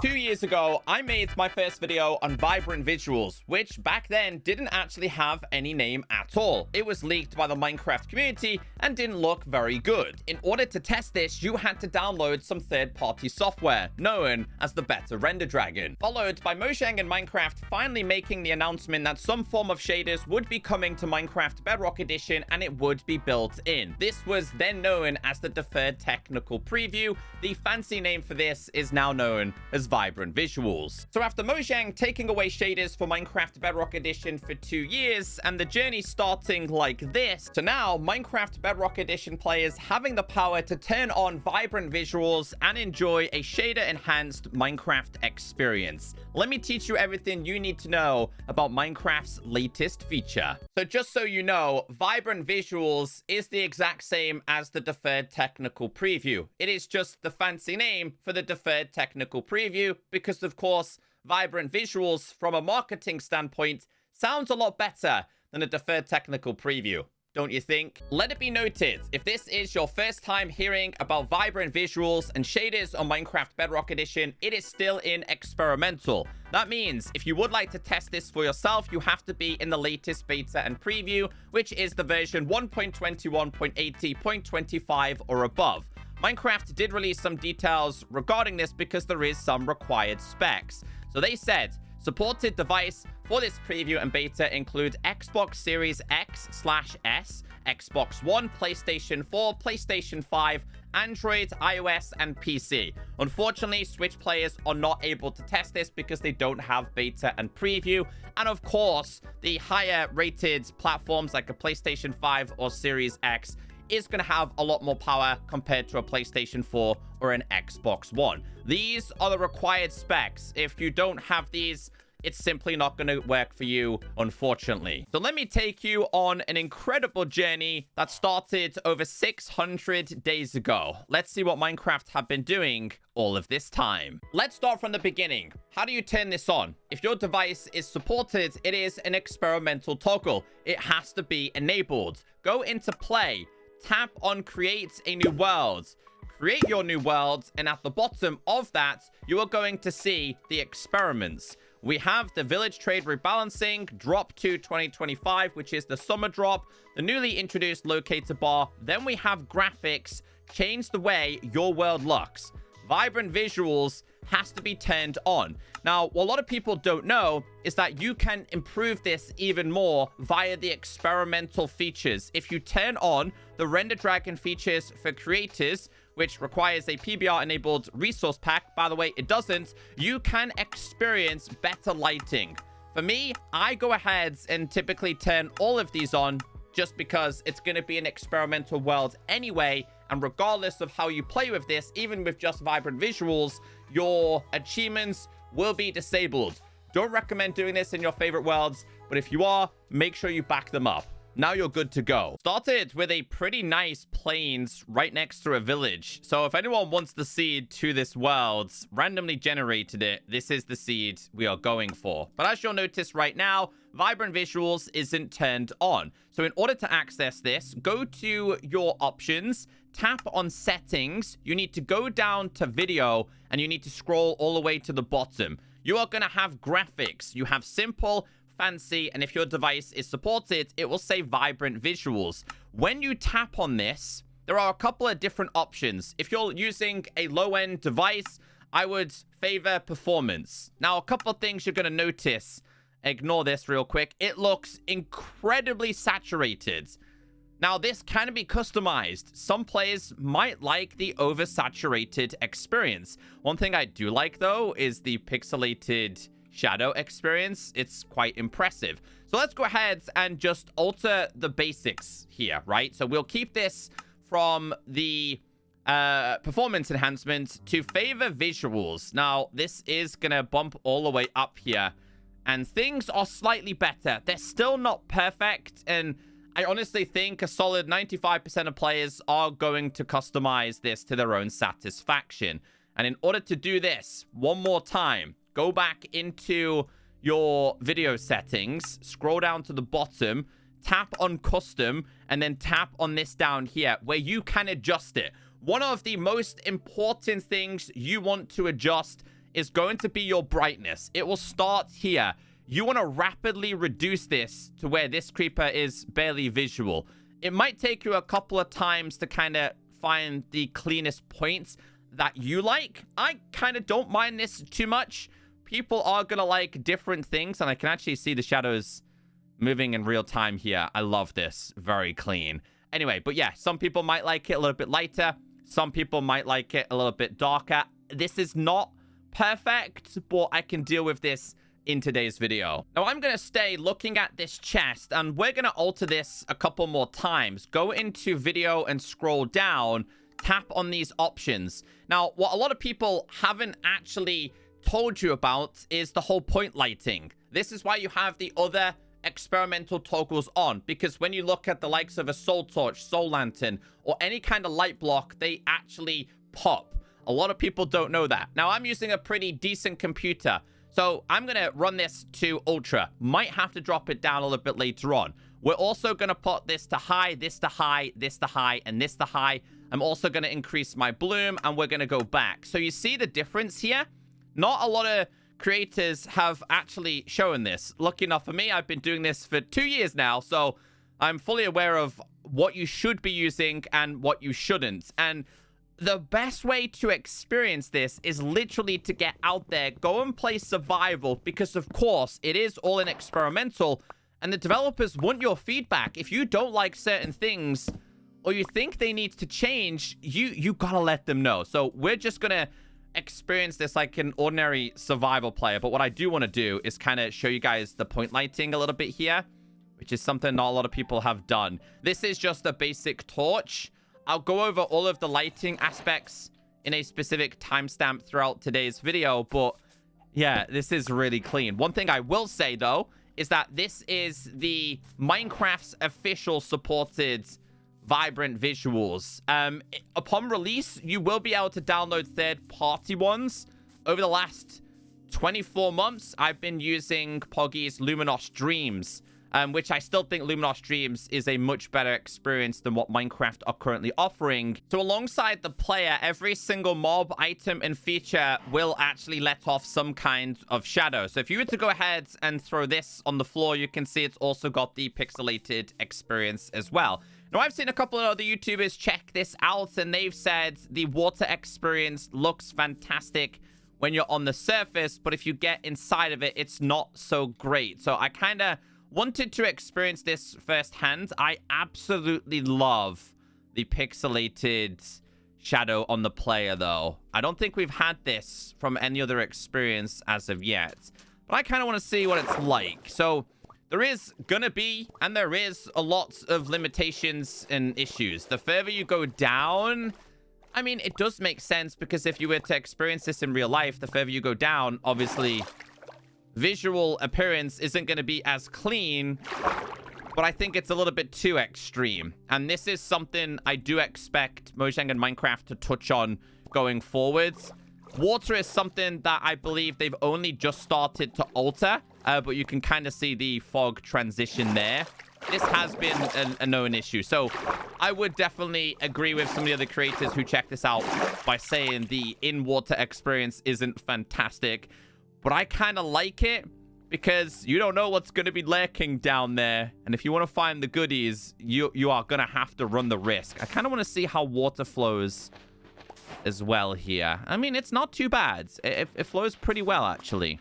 2 years ago, I made my first video on vibrant visuals, which back then didn't actually have any name at all. It was leaked by the Minecraft community and didn't look very good. In order to test this, you had to download some third-party software, known as the Beta Render Dragon, followed by Mojang and Minecraft finally making the announcement that some form of shaders would be coming to Minecraft Bedrock Edition and it would be built in. This was then known as the Deferred Technical Preview. The fancy name for this is now known as Vibrant Visuals. So after Mojang taking away shaders for Minecraft Bedrock Edition for 2 years, and the journey starting like this, to now Minecraft Bedrock Edition players having the power to turn on vibrant visuals and enjoy a shader-enhanced Minecraft experience. Let me teach you everything you need to know about Minecraft's latest feature. So just so you know, vibrant visuals is the exact same as the Deferred Technical Preview. It is just the fancy name for the Deferred Technical Preview because, of course, vibrant visuals from a marketing standpoint sounds a lot better than a Deferred Technical Preview, don't you think? Let it be noted, if this is your first time hearing about vibrant visuals and shaders on Minecraft Bedrock Edition, it is still in experimental. That means if you would like to test this for yourself, you have to be in the latest beta and preview, which is the version 1.21.80.25 or above. Minecraft did release some details regarding this because there is some required specs. So they said, supported device for this preview and beta include Xbox Series X/S, Xbox One, PlayStation 4, PlayStation 5, Android, iOS, and PC. Unfortunately, Switch players are not able to test this because they don't have beta and preview. And of course, the higher rated platforms like a PlayStation 5 or Series X is going to have a lot more power compared to a PlayStation 4 or an Xbox One. These are the required specs. If you don't have these, it's simply not going to work for you, unfortunately. So let me take you on an incredible journey that started over 600 days ago. Let's see what Minecraft have been doing all of this time. Let's start from the beginning. How do you turn this on? If your device is supported, it is an experimental toggle. It has to be enabled. Go into play. Tap on create a new world. Create your new world, and at the bottom of that, you are going to see the experiments. We have the village trade rebalancing, drop to 2025, which is the summer drop, the newly introduced locator bar. Then we have graphics, change the way your world looks. Vibrant visuals has to be turned on. Now, what a lot of people don't know is that you can improve this even more via the experimental features. If you turn on the Render Dragon features for creators, which requires a PBR-enabled resource pack, by the way, it doesn't, you can experience better lighting. For me, I go ahead and typically turn all of these on just because it's going to be an experimental world anyway. And regardless of how you play with this, even with just vibrant visuals, your achievements will be disabled. Don't recommend doing this in your favorite worlds, but if you are, make sure you back them up. Now you're good to go. Started with a pretty nice plains right next to a village. So if anyone wants the seed to this world, randomly generated it, this is the seed we are going for. But as you'll notice right now, vibrant visuals isn't turned on. So in order to access this, go to your options, tap on settings. You need to go down to video and you need to scroll all the way to the bottom. You are going to have graphics. You have simple, fancy, and if your device is supported, it will say vibrant visuals. When you tap on this, there are a couple of different options. If you're using a low-end device, I would favor performance. Now, a couple of things you're going to notice. Ignore this real quick. It looks incredibly saturated. Now, this can be customized. Some players might like the oversaturated experience. One thing I do like, though, is the pixelated shadow experience. It's quite impressive. So let's go ahead and just alter the basics here, right? So we'll keep this from the performance enhancement to favor visuals. Now, this is gonna bump all the way up here, and things are slightly better. They're still not perfect, and I honestly think a solid 95% of players are going to customize this to their own satisfaction. And in order to do this, one more time, go back into your video settings, scroll down to the bottom, tap on custom, and then tap on this down here where you can adjust it. One of the most important things you want to adjust is going to be your brightness. It will start here. You want to rapidly reduce this to where this creeper is barely visual. It might take you a couple of times to kind of find the cleanest points that you like. I kind of don't mind this too much. People are going to like different things, and I can actually see the shadows moving in real time here. I love this. Very clean. Anyway, but yeah, some people might like it a little bit lighter. Some people might like it a little bit darker. This is not perfect, but I can deal with this in today's video. Now, I'm going to stay looking at this chest, and we're going to alter this a couple more times. Go into video and scroll down. Tap on these options. Now, what a lot of people haven't actually told you about is the whole point lighting. This is why you have the other experimental toggles on, because when you look at the likes of a soul torch, soul lantern, or any kind of light block, they actually pop. A lot of people don't know that. Now, I'm using a pretty decent computer, so I'm going to run this to ultra. Might have to drop it down a little bit later on. We're also going to put this to high, this to high, this to high, and this to high. I'm also going to increase my bloom, and we're going to go back. So you see the difference here? Not a lot of creators have actually shown this. Lucky enough for me, I've been doing this for 2 years now, so I'm fully aware of what you should be using and what you shouldn't. And the best way to experience this is literally to get out there, go and play survival, because of course it is all in experimental, and the developers want your feedback. If you don't like certain things, or you think they need to change, you gotta let them know. So we're just gonna experience this like an ordinary survival player. But what I do want to do is kind of show you guys the point lighting a little bit here, which is something not a lot of people have done. This is just a basic torch. I'll go over all of the lighting aspects in a specific timestamp throughout today's video, but yeah, this is really clean. One thing I will say though is that this is the Minecraft's official supported vibrant visuals. Upon release, you will be able to download third-party ones. Over the last 24 months, I've been using Poggy's Luminos Dreams, which I still think Luminos Dreams is a much better experience than what Minecraft are currently offering. So alongside the player, every single mob, item, and feature will actually let off some kind of shadow. So if you were to go ahead and throw this on the floor, you can see it's also got the pixelated experience as well. Now, I've seen a couple of other YouTubers check this out, and they've said the water experience looks fantastic when you're on the surface, but if you get inside of it, it's not so great. So I kind of wanted to experience this firsthand. I absolutely love the pixelated shadow on the player, though. I don't think we've had this from any other experience as of yet, but I kind of want to see what it's like. So there is gonna be, and there is, a lot of limitations and issues. The further you go down, I mean, it does make sense, because if you were to experience this in real life, the further you go down, obviously, visual appearance isn't going to be as clean, but I think it's a little bit too extreme. And this is something I do expect Mojang and Minecraft to touch on going forwards. Water is something that I believe they've only just started to alter, but you can kind of see the fog transition there. This has been a known issue. So I would definitely agree with some of the other creators who check this out by saying the in-water experience isn't fantastic. But I kind of like it because you don't know what's going to be lurking down there. And if you want to find the goodies, you are going to have to run the risk. I kind of want to see how water flows as well here. I mean, it's not too bad. It flows pretty well, actually.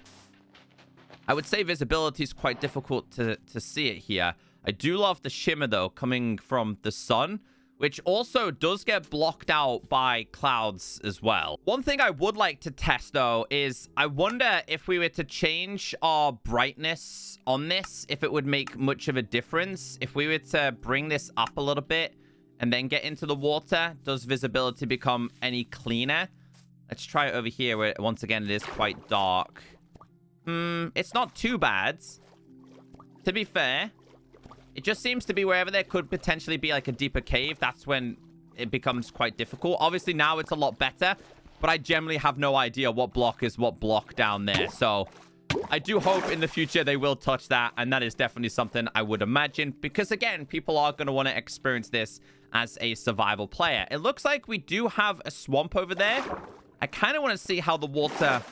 I would say visibility is quite difficult to see it here. I do love the shimmer, though, coming from the sun, which also does get blocked out by clouds as well. One thing I would like to test, though, is I wonder if we were to change our brightness on this, if it would make much of a difference. If we were to bring this up a little bit and then get into the water, does visibility become any cleaner? Let's try it over here, where once again it is quite dark. It's not too bad, to be fair. It just seems to be wherever there could potentially be like a deeper cave, that's when it becomes quite difficult. Obviously now it's a lot better, but I generally have no idea what block is what block down there. So I do hope in the future they will touch that, and that is definitely something I would imagine, because again, people are going to want to experience this as a survival player. It looks like we do have a swamp over there. I kind of want to see how the water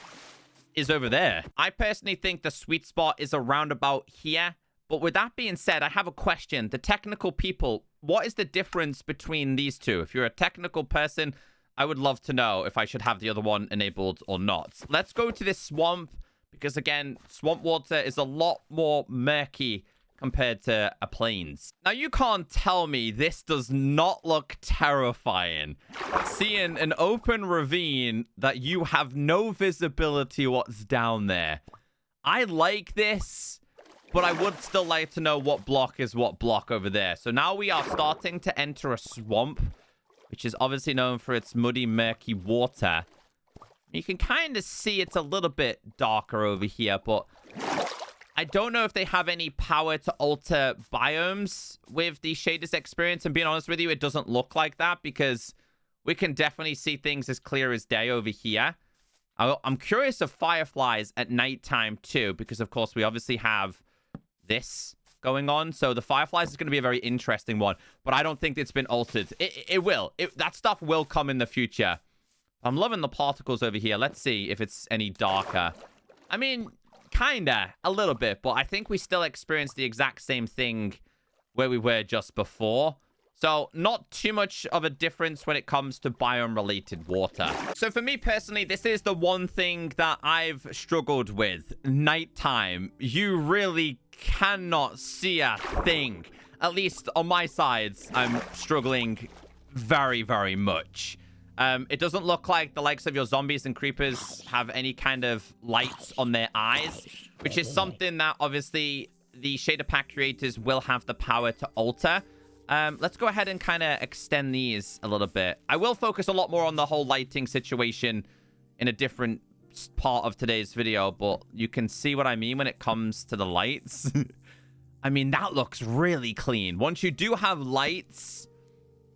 is over there. I personally think the sweet spot is around about here. But with that being said, I have a question. The technical people, what is the difference between these two? If you're a technical person, I would love to know if I should have the other one enabled or not. Let's go to this swamp because, again, swamp water is a lot more murky compared to a plains. Now, you can't tell me this does not look terrifying. Seeing an open ravine that you have no visibility what's down there. I like this, but I would still like to know what block is what block over there. So now we are starting to enter a swamp, which is obviously known for its muddy, murky water. You can kind of see it's a little bit darker over here, but I don't know if they have any power to alter biomes with the shaders experience. And being honest with you, it doesn't look like that because we can definitely see things as clear as day over here. I'm curious of fireflies at nighttime too, because of course we obviously have this going on. So the fireflies is going to be a very interesting one, but I don't think it's been altered. It will. That stuff will come in the future. I'm loving the particles over here. Let's see if it's any darker. I mean, kinda, a little bit, but I think we still experience the exact same thing where we were just before. So not too much of a difference when it comes to biome-related water. So for me personally, this is the one thing that I've struggled with. Nighttime. You really cannot see a thing. At least on my sides, I'm struggling very, very much. It doesn't look like the likes of your zombies and creepers have any kind of lights on their eyes, which is something that obviously the shader pack creators will have the power to alter. Let's go ahead and kind of extend these a little bit. I will focus a lot more on the whole lighting situation in a different part of today's video, but you can see what I mean when it comes to the lights. I mean, that looks really clean. Once you do have lights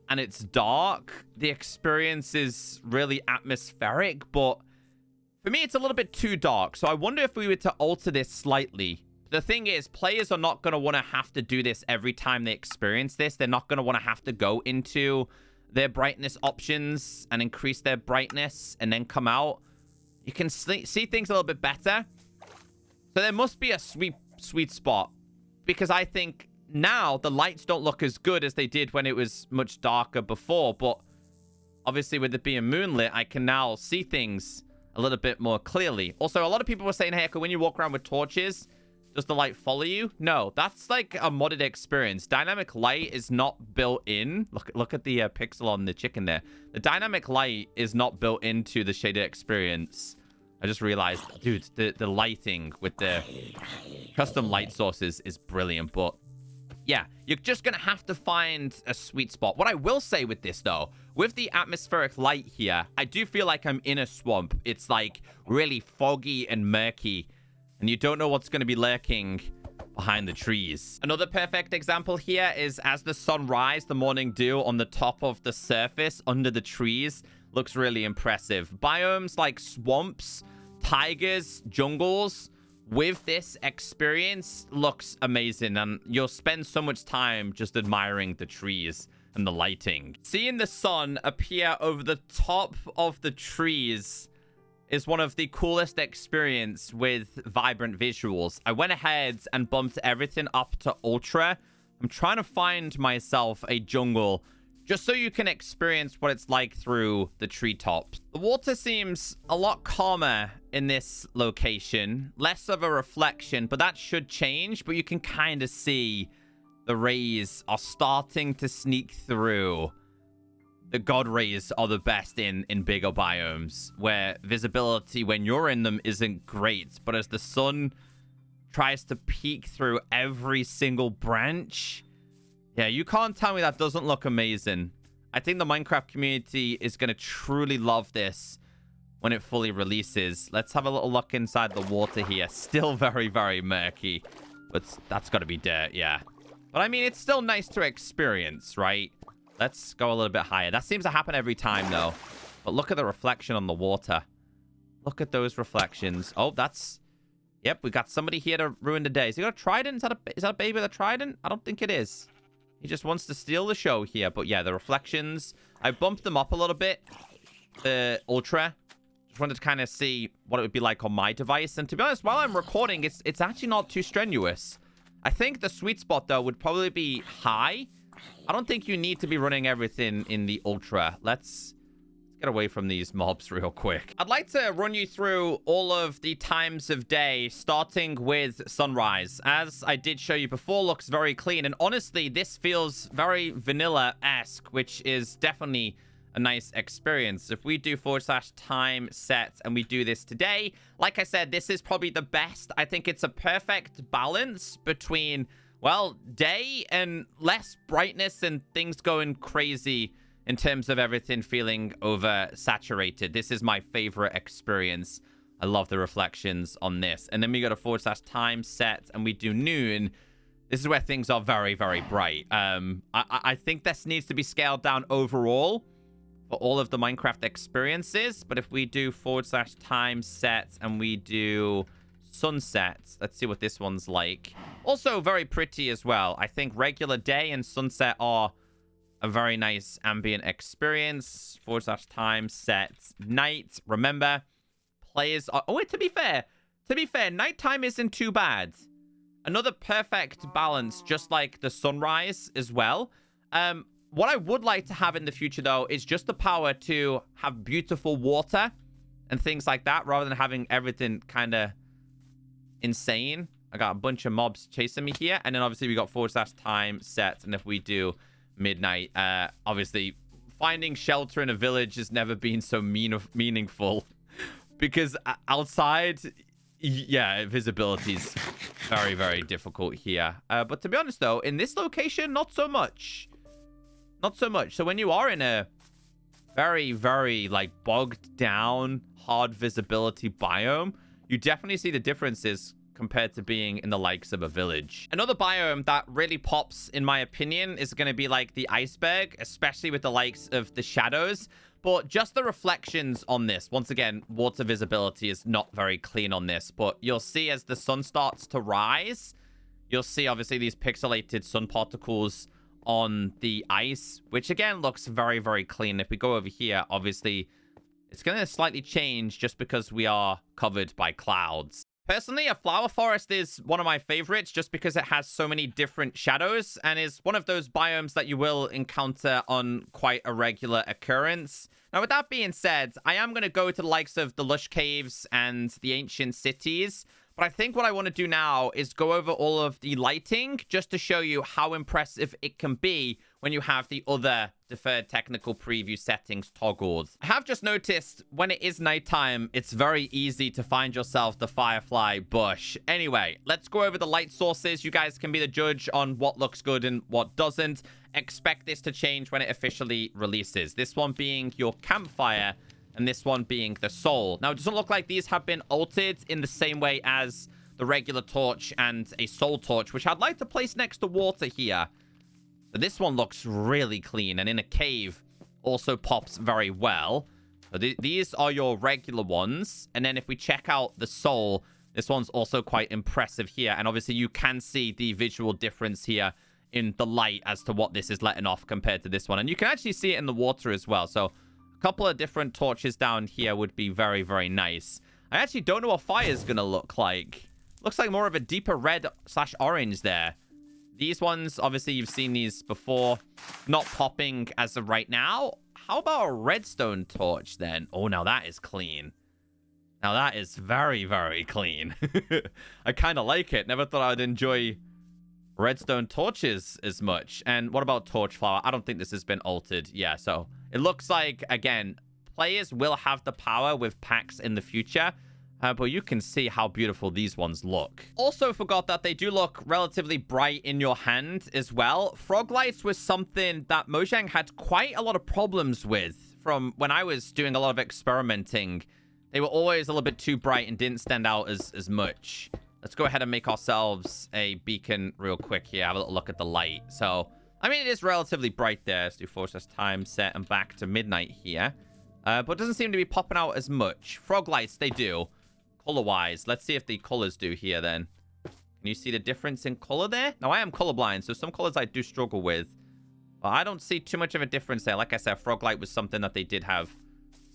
and it's dark, the experience is really atmospheric, but for me, it's a little bit too dark. So I wonder if we were to alter this slightly. The thing is, players are not going to want to have to do this every time they experience this. They're not going to want to have to go into their brightness options and increase their brightness and then come out. You can see things a little bit better. So there must be a sweet spot, because I think now the lights don't look as good as they did when it was much darker before. But obviously with it being moonlit, I can now see things a little bit more clearly. Also, a lot of people were saying, hey, when you walk around with torches, does the light follow you? No, that's like a modded experience. Dynamic light is not built in. Look at the pixel on the chicken there. The dynamic light is not built into the shader experience. I just realized, dude, the lighting with the custom light sources is brilliant. But yeah, you're just going to have to find a sweet spot. What I will say with this, though, with the atmospheric light here, I do feel like I'm in a swamp. It's like really foggy and murky, and you don't know what's going to be lurking behind the trees. Another perfect example here is as the sun rises, the morning dew on the top of the surface under the trees looks really impressive. Biomes like swamps, tigers, jungles with this experience looks amazing, and you'll spend so much time just admiring the trees and the lighting. Seeing the sun appear over the top of the trees is one of the coolest experience with vibrant visuals. I went ahead and bumped everything up to ultra. I'm trying to find myself a jungle just so you can experience what it's like through the treetops. The water seems a lot calmer in this location, less of a reflection, but that should change. But you can kind of see the rays are starting to sneak through. The god rays are the best in bigger biomes, where visibility when you're in them isn't great. But as the sun tries to peek through every single branch, yeah, you can't tell me that doesn't look amazing. I think the Minecraft community is going to truly love this when it fully releases. Let's have a little look inside the water here. Still very, very murky, but that's got to be dirt, yeah. But I mean, it's still nice to experience, right? Let's go a little bit higher. That seems to happen every time, though. But look at the reflection on the water. Look at those reflections. Oh, that's... Yep, we got somebody here to ruin the day. Is he got a trident? Is that a baby with a trident? I don't think it is. He just wants to steal the show here. But yeah, the reflections, I bumped them up a little bit. The ultra. Just wanted to kind of see what it would be like on my device. And to be honest, while I'm recording, it's actually not too strenuous. I think the sweet spot, though, would probably be high. I don't think you need to be running everything in the ultra. Let's get away from these mobs real quick. I'd like to run you through all of the times of day, starting with sunrise. As I did show you before, looks very clean. And honestly, this feels very vanilla-esque, which is definitely a nice experience. If we do /time set and we do this today, like I said, this is probably the best. I think it's a perfect balance between, well, day and less brightness and things going crazy in terms of everything feeling oversaturated. This is my favorite experience. I love the reflections on this. And then we go to /time set and we do noon. This is where things are very, very bright. I think this needs to be scaled down overall for all of the Minecraft experiences. But if we do /time set and we do sunset, let's see what this one's like. Also very pretty as well. I think regular day and sunset are a very nice ambient experience. /time set night. Remember, players are... Oh, wait, to be fair, nighttime isn't too bad. Another perfect balance, just like the sunrise as well. What I would like to have in the future, though, is just the power to have beautiful water and things like that, rather than having everything kind of insane. I got a bunch of mobs chasing me here. And then, obviously, we got /time set. And if we do midnight, obviously, finding shelter in a village has never been so meaningful. Because outside, yeah, visibility's very, very difficult here. But to be honest, though, in this location, not so much. Not so much. So when you are in a very, very, like, bogged down, hard visibility biome, you definitely see the differences compared to being in the likes of a village. Another biome that really pops, in my opinion, is going to be like the iceberg, especially with the likes of the shadows. But just the reflections on this. Once again, water visibility is not very clean on this. But you'll see as the sun starts to rise, you'll see, obviously, these pixelated sun particles on the ice, which again looks very, very clean. If we go over here, obviously it's going to slightly change just because we are covered by clouds. Personally, a flower forest is one of my favorites just because it has so many different shadows and is one of those biomes that you will encounter on quite a regular occurrence. Now, with that being said, I am going to go to the likes of the Lush caves and the ancient cities. But I think what I want to do now is go over all of the lighting just to show you how impressive it can be when you have the other deferred technical preview settings toggled. I have just noticed when it is nighttime, it's very easy to find yourself the firefly bush. Anyway, let's go over the light sources. You guys can be the judge on what looks good and what doesn't. Expect this to change when it officially releases. This one being your campfire, and this one being the soul. Now, it doesn't look like these have been altered in the same way as the regular torch and a soul torch, which I'd like to place next to water here. So this one looks really clean, and in a cave also pops very well. So these are your regular ones. And then if we check out the soul, this one's also quite impressive here. And obviously you can see the visual difference here in the light as to what this is letting off compared to this one. And you can actually see it in the water as well. So a couple of different torches down here would be very, very nice. I actually don't know what fire is going to look like. Looks like more of a deeper red/orange there. These ones, obviously, you've seen these before. Not popping as of right now. How about a redstone torch then? Oh, now that is clean. Now that is very, very clean. I kind of like it. Never thought I would enjoy redstone torches as much. And what about torch flower? I don't think this has been altered. Yeah, so it looks like, again, players will have the power with packs in the future. But you can see how beautiful these ones look. Also forgot that they do look relatively bright in your hand as well. Frog lights was something that Mojang had quite a lot of problems with from when I was doing a lot of experimenting. They were always a little bit too bright and didn't stand out as much. Let's go ahead and make ourselves a beacon real quick here. Have a little look at the light. So, I mean, it is relatively bright there. Let's do /time set and back to midnight here. But it doesn't seem to be popping out as much. Frog lights, they do. Color-wise, let's see if the colors do here then. Can you see the difference in color there? Now, I am colorblind, so some colors I do struggle with. But I don't see too much of a difference there. Like I said, frog light was something that they did have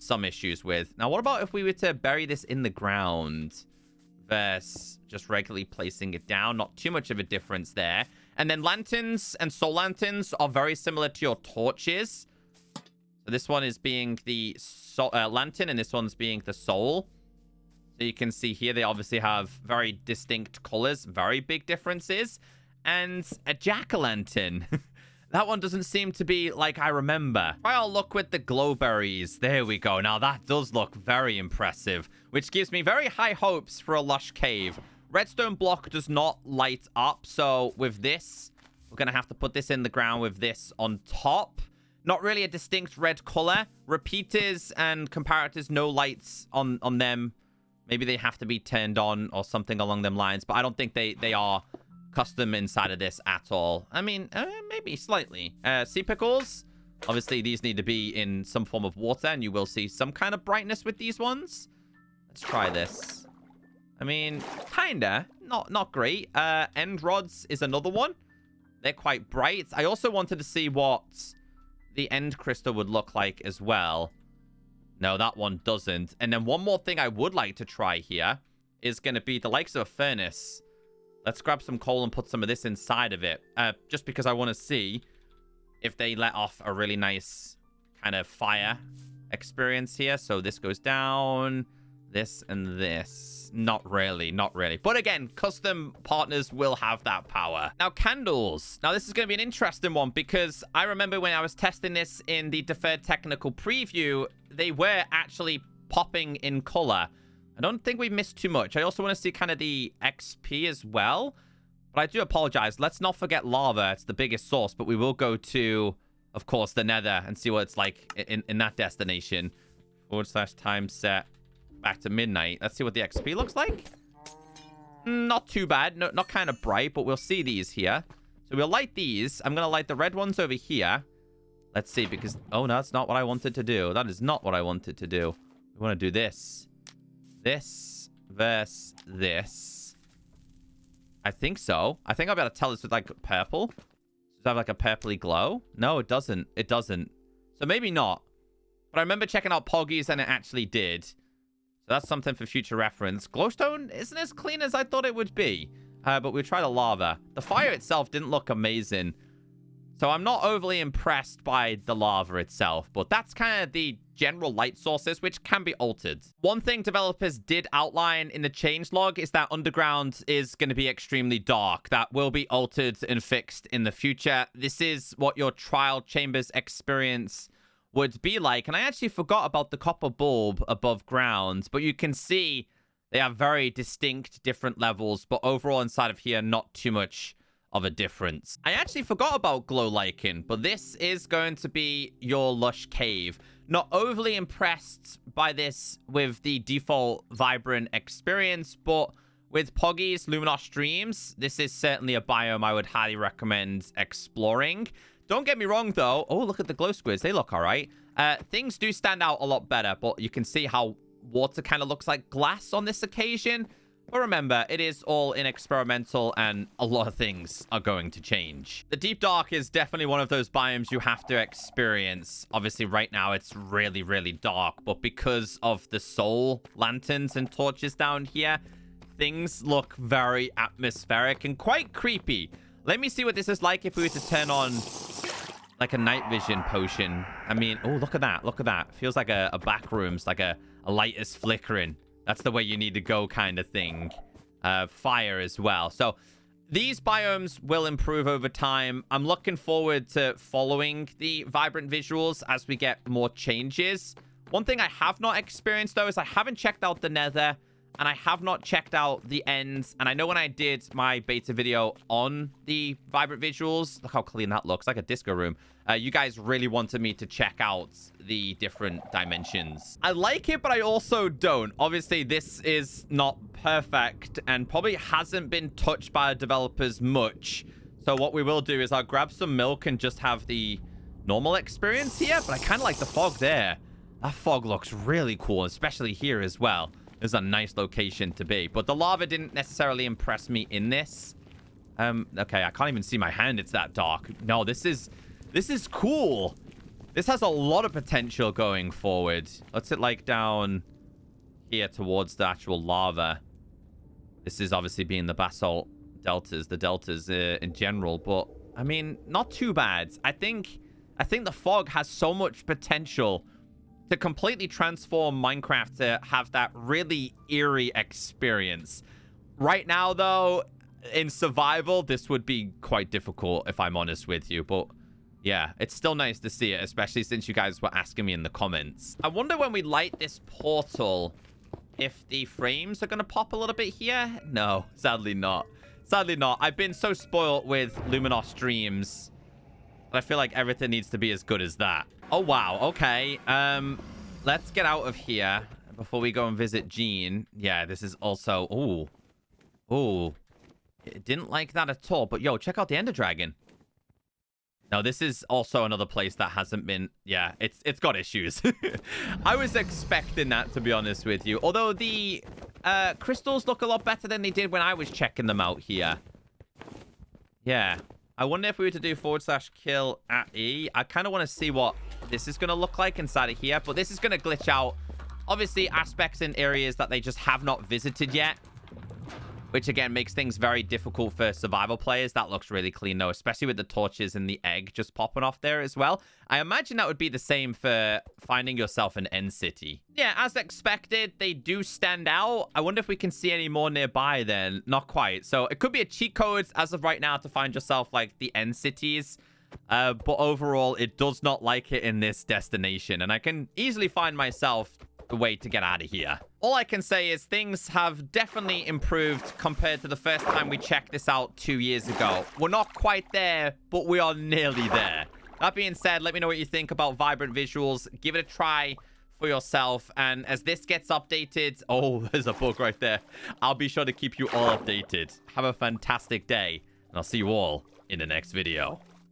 some issues with. Now, what about if we were to bury this in the ground versus just regularly placing it down? Not too much of a difference there. And then lanterns and soul lanterns are very similar to your torches. So this one is being the lantern, and this one's being the soul. So you can see here, they obviously have very distinct colors, very big differences. And a jack-o'-lantern. That one doesn't seem to be like I remember. Try our luck with the glowberries. There we go. Now that does look very impressive, which gives me very high hopes for a lush cave. Redstone block does not light up. So with this, we're going to have to put this in the ground with this on top. Not really a distinct red color. Repeaters and comparators, no lights on them. Maybe they have to be turned on or something along them lines. But I don't think they are custom inside of this at all. I mean, maybe slightly. Sea pickles. Obviously, these need to be in some form of water, and you will see some kind of brightness with these ones. Let's try this. I mean, kinda. Not great. End rods is another one. They're quite bright. I also wanted to see what the end crystal would look like as well. No, that one doesn't. And then one more thing I would like to try here is going to be the likes of a furnace. Let's grab some coal and put some of this inside of it. Just because I want to see if they let off a really nice kind of fire experience here. So this goes down, this and this. Not really, not really. But again, custom partners will have that power. Now, candles. Now, this is going to be an interesting one because I remember when I was testing this in the Deferred technical preview, they were actually popping in color. I don't think we missed too much. I also want to see kind of the XP as well. But I do apologize. Let's not forget lava. It's the biggest source. But we will go to, of course, the Nether and see what it's like in that destination. / time set back to midnight. Let's see what the XP looks like. Not too bad. No, not kind of bright, but we'll see these here. So we'll light these. I'm going to light the red ones over here. Let's see, because... Oh, no, that's not what I wanted to do. That is not what I wanted to do. We want to do this. This versus this. I think so. I think I'll be able to tell this with, like, purple. Does it have, like, a purpley glow? No, it doesn't. It doesn't. So maybe not. But I remember checking out Poggies, and it actually did. So that's something for future reference. Glowstone isn't as clean as I thought it would be. But we'll try the lava. The fire itself didn't look amazing. So I'm not overly impressed by the lava itself. But that's kind of the general light sources, which can be altered. One thing developers did outline in the changelog is that underground is going to be extremely dark. That will be altered and fixed in the future. This is what your trial chambers experience would be like. And I actually forgot about the copper bulb above ground, but you can see they have very distinct different levels, but overall inside of here, not too much of a difference. I actually forgot about glow lichen, but this is going to be your lush cave. Not overly impressed by this with the default vibrant experience, but with Poggies, Luminos streams, this is certainly a biome I would highly recommend exploring. Don't get me wrong, though. Oh, look at the glow squids. They look all right. Things do stand out a lot better, but you can see how water kind of looks like glass on this occasion. But remember, it is all in experimental, and a lot of things are going to change. The Deep Dark is definitely one of those biomes you have to experience. Obviously, right now, it's really, really dark. But because of the soul lanterns and torches down here, things look very atmospheric and quite creepy. Let me see what this is like if we were to turn on like a night vision potion. I mean, oh, look at that. Look at that. Feels like a back room's like a light is flickering. That's the way you need to go kind of thing. Fire as well. So these biomes will improve over time. I'm looking forward to following the vibrant visuals as we get more changes. One thing I have not experienced, though, is I haven't checked out the Nether. And I have not checked out the ends. And I know when I did my beta video on the vibrant visuals, look how clean that looks, like a disco room. You guys really wanted me to check out the different dimensions. I like it, but I also don't. Obviously, this is not perfect and probably hasn't been touched by developers much. So what we will do is I'll grab some milk and just have the normal experience here. But I kind of like the fog there. That fog looks really cool, especially here as well. This is a nice location to be. But the lava didn't necessarily impress me in this. Okay, I can't even see my hand. It's that dark. No, this is cool. This has a lot of potential going forward. What's it like down here towards the actual lava? This is obviously being the basalt deltas, the deltas in general, but I mean, not too bad. I think the fog has so much potential to completely transform Minecraft to have that really eerie experience. Right now, though, in survival, this would be quite difficult, if I'm honest with you, but yeah, it's still nice to see it, especially since you guys were asking me in the comments. I wonder when we light this portal, if the frames are going to pop a little bit here. No, sadly not. Sadly not. I've been so spoiled with Luminos Dreams that I feel like everything needs to be as good as that. Oh, wow. Okay. Let's get out of here before we go and visit Jean. Yeah, this is also... Ooh. Ooh. Didn't like that at all. But, yo, check out the Ender Dragon. Now, this is also another place that hasn't been... Yeah, it's got issues. I was expecting that, to be honest with you. Although the crystals look a lot better than they did when I was checking them out here. Yeah. I wonder if we were to do /kill at E. I kind of want to see what this is going to look like inside of here. But this is going to glitch out, obviously, aspects in areas that they just have not visited yet. Which, again, makes things very difficult for survival players. That looks really clean, though, especially with the torches and the egg just popping off there as well. I imagine that would be the same for finding yourself an end city. Yeah, as expected, they do stand out. I wonder if we can see any more nearby then. Not quite. So it could be a cheat code as of right now to find yourself, like, the end cities. But overall, it does not like it in this destination. And I can easily find myself the way to get out of here. All I can say is things have definitely improved compared to the first time we checked this out 2 years ago. We're not quite there, but we are nearly there. That being said, let me know what you think about Vibrant Visuals. Give it a try for yourself. And as this gets updated... Oh, there's a bug right there. I'll be sure to keep you all updated. Have a fantastic day, and I'll see you all in the next video.